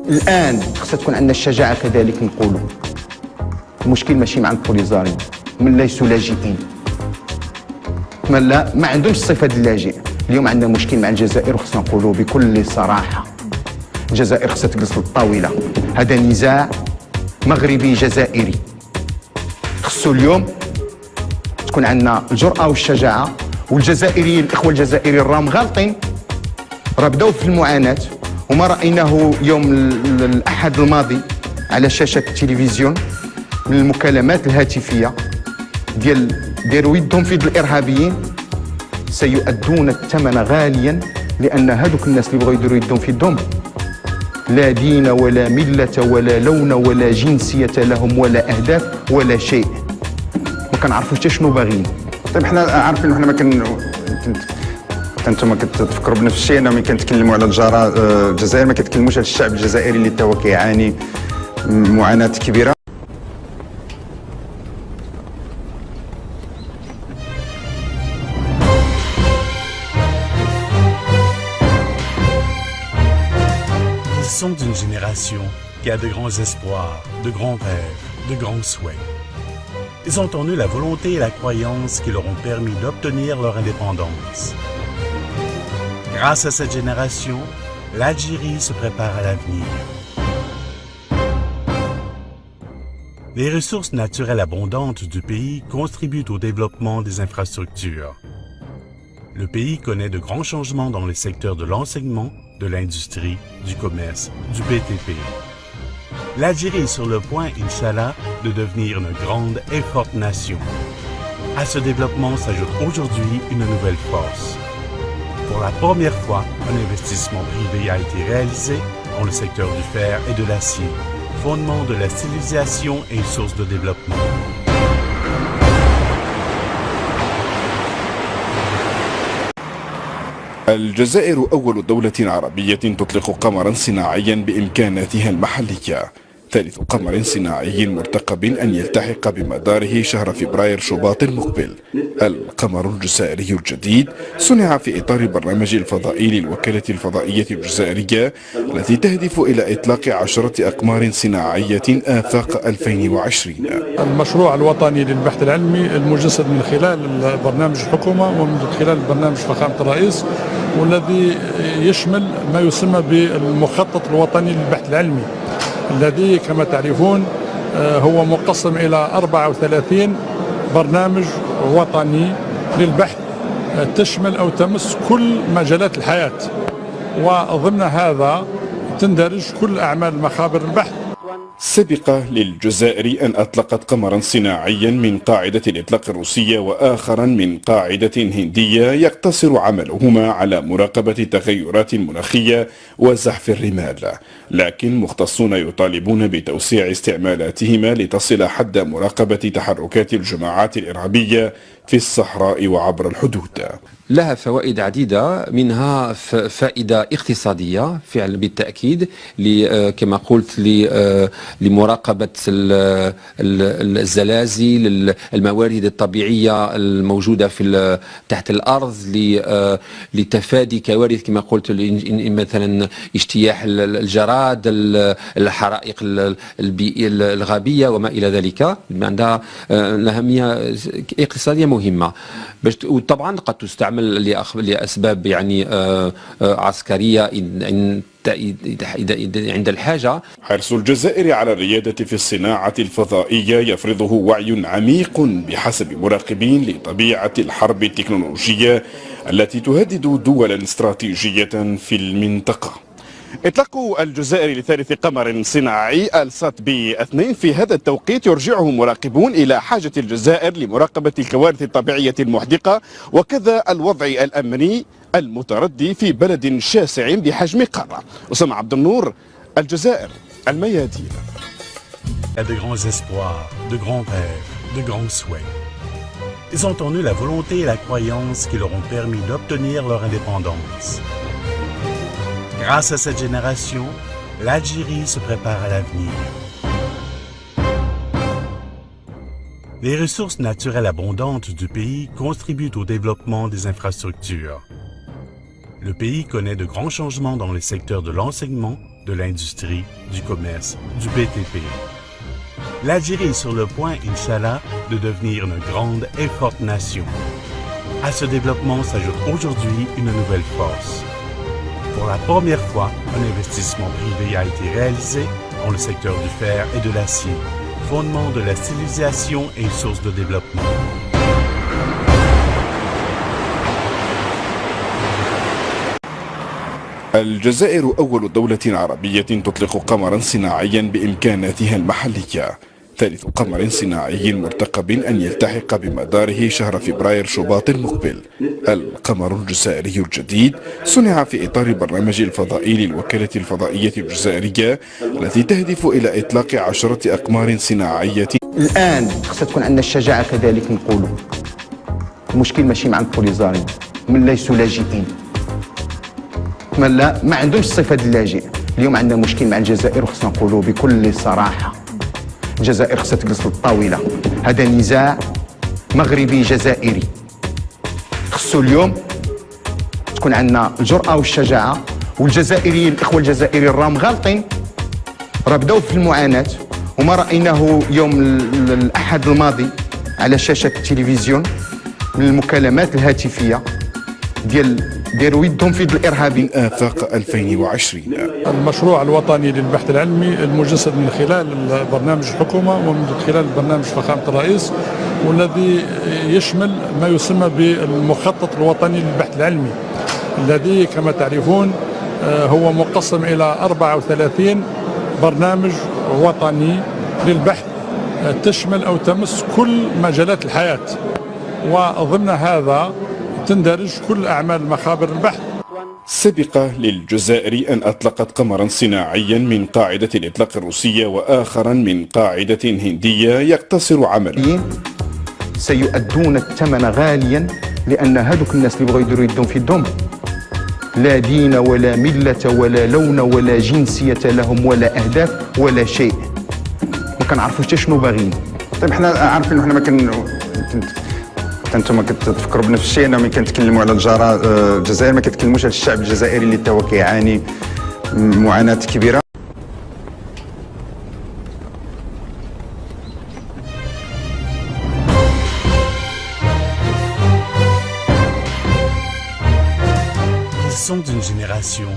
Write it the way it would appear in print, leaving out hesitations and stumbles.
الان خصها تكون عندنا الشجاعه كذلك نقولوا المشكل ماشي مع البوليزاريين، من ليسوا لاجئين، ما عندهمش صفه اللاجئ. اليوم عندنا مشكل مع الجزائر وخصنا نقولوا بكل صراحه الجزائر خصها تجلس للطاوله. هذا نزاع مغربي جزائري، خصو اليوم تكون عندنا الجرأة والشجاعة. والجزائريين الإخوة الجزائريين راهم غالطين، راه بداو في المعاناة، وما رأيناه يوم الأحد الماضي على شاشة التلفزيون من المكالمات الهاتفية ديروا يدهم في يد الإرهابيين، سيؤدون الثمن غاليا، لأن هذوك الناس اللي بغاو يديروا يدهم في يدهم لا دين ولا ملة ولا لون ولا جنسية لهم ولا أهداف ولا شيء، ما كنعرفوش حتى شنو باغيين. طيب حنا عارفين حنا ما انتم كتفكروا بنفس الشيء، انهم كنتكلموا على الجزائر ما كتكلموش على الشعب الجزائري اللي هو كيعاني معاناة كبيرة. Ils sont d'une génération qui a de grands espoirs, de grands rêves, de grands souhaits. Ils ont en eux la volonté et la croyance qui leur ont permis d'obtenir leur indépendance. Grâce à cette génération, l'Algérie se prépare à l'avenir. Les ressources naturelles abondantes du pays contribuent au développement des infrastructures. Le pays connaît de grands changements dans les secteurs de l'enseignement, de l'industrie, du commerce, du BTP. L'Algérie est sur le point, Inch'Allah, de devenir une grande et forte nation. À ce développement s'ajoute aujourd'hui une nouvelle force. Pour la première fois, un investissement privé a été réalisé dans le secteur du fer et de l'acier, fondement de la civilisation et source de développement. الجزائر أول دولة عربية تطلق قمرا صناعيا بإمكاناتها المحلية، ثالث قمر صناعي مرتقب أن يلتحق بمداره شهر فبراير شباط المقبل. القمر الجزائري الجديد صنع في إطار البرنامج الفضائي للوكالة الفضائية الجزائرية التي تهدف إلى إطلاق 10 أقمار صناعية آفاق 2020. المشروع الوطني للبحث العلمي المجسد من خلال برنامج الحكومة ومن خلال برنامج فخامة الرئيس، والذي يشمل ما يسمى بالمخطط الوطني للبحث العلمي، الذي كما تعرفون هو مقسم إلى 34 برنامج وطني للبحث تشمل أو تمس كل مجالات الحياة، وضمن هذا تندرج كل أعمال مخابر البحث. سبق للجزائر أن أطلقت قمرا صناعيا من قاعدة الإطلاق الروسية وآخرا من قاعدة هندية يقتصر عملهما على مراقبة التغيرات المناخية وزحف الرمال، لكن مختصون يطالبون بتوسيع استعمالاتهما لتصل حد مراقبة تحركات الجماعات الإرهابية في الصحراء وعبر الحدود. لها فوائد عديدة، منها فائدة اقتصادية فعلا بالتأكيد، كما قلت لمراقبة الزلازل، الموارد الطبيعية الموجودة تحت الأرض، لتفادي كوارث كما قلت مثلا اجتياح الجراد، الحرائق الغابية وما إلى ذلك. عندها أهمية اقتصادية مهمة، وطبعا قد تستعمل لأسباب يعني عسكرية عند الحاجة. حرص الجزائر على الريادة في الصناعة الفضائية يفرضه وعي عميق بحسب مراقبين لطبيعة الحرب التكنولوجية التي تهدد دولا استراتيجية في المنطقة. إطلاق الجزائر لثالث قمر صناعي السات بي 2 في هذا التوقيت يرجعه مراقبون إلى حاجة الجزائر لمراقبة الكوارث الطبيعية المحدقة وكذا الوضع الأمني المتردي في بلد شاسع بحجم قارة. أسامة عبد النور، الجزائر، الميادين. Il y a de grands espoirs, de grands rêves, de grands souhaits. Ils ont en eux la volonté et la croyance qui leur ont permis d'obtenir leur indépendance. Grâce à cette génération, l'Algérie se prépare à l'avenir. Les ressources naturelles abondantes du pays contribuent au développement des infrastructures. Le pays connaît de grands changements dans les secteurs de l'enseignement, de l'industrie, du commerce, du BTP. L'Algérie est sur le point, Inch'Allah, de devenir une grande et forte nation. À ce développement s'ajoute aujourd'hui une nouvelle force. Pour la première fois, un investissement privé a été réalisé dans le secteur du fer et de l'acier, fondement de la civilisation et source de développement. الجزائر أول دولة عربية تطلق قمرا صناعيا بإمكاناتها المحلية، ثالث قمر صناعي مرتقب أن يلتحق بمداره شهر فبراير شباط المقبل. القمر الجزائري الجديد صنع في إطار البرنامج الفضائي للوكالة الفضائية الجزائرية التي تهدف إلى إطلاق 10 أقمار صناعية. الآن خصها تكون عندنا الشجاعة كذلك نقولوا المشكل ماشي مع البوليزاريين، من ليسوا لاجئين، ما عندهمش الصفة ديال اللاجئ. اليوم عندنا مشكل مع الجزائر وخصنا نقولوا بكل صراحة، الجزائر خصها تجلس للطاولة. هذا نزاع مغربي جزائري، خصو اليوم تكون عندنا الجرأة والشجاعة. والجزائريين الإخوة الجزائريين راهم غالطين، راه بداو في المعاناة، وما رأيناه يوم الأحد الماضي على شاشة التلفزيون من المكالمات الهاتفية ديروا يدهم في يد الإرهابي. آفاق 2020 المشروع الوطني للبحث العلمي المجسد من خلال برنامج الحكومة ومن خلال برنامج فخامة الرئيس، والذي يشمل ما يسمى بالمخطط الوطني للبحث العلمي، الذي كما تعرفون هو مقسم إلى 34 برنامج وطني للبحث تشمل أو تمس كل مجالات الحياة، وضمن هذا تندرج كل أعمال مخابر البحث. سبق للجزائر أن أطلقت قمرا صناعيا من قاعدة الإطلاق الروسية وآخرا من قاعدة هندية يقتصر عمله. سيؤدون الثمن غاليا، لأن هذوك الناس اللي بغوا يديروا يدهم في يدهم لا دين ولا ملة ولا لون ولا جنسية لهم ولا أهداف ولا شيء، ما كنعرفوش حتى شنو باغيين. طيب احنا عارفين احنا ما انتم كتفكروا بنفس الشيء، انهم كنتكلموا على الجزائر ما كتكلموش على الشعب الجزائري اللي تا هو كيعاني معاناة كبيرة. Ils sont d'une génération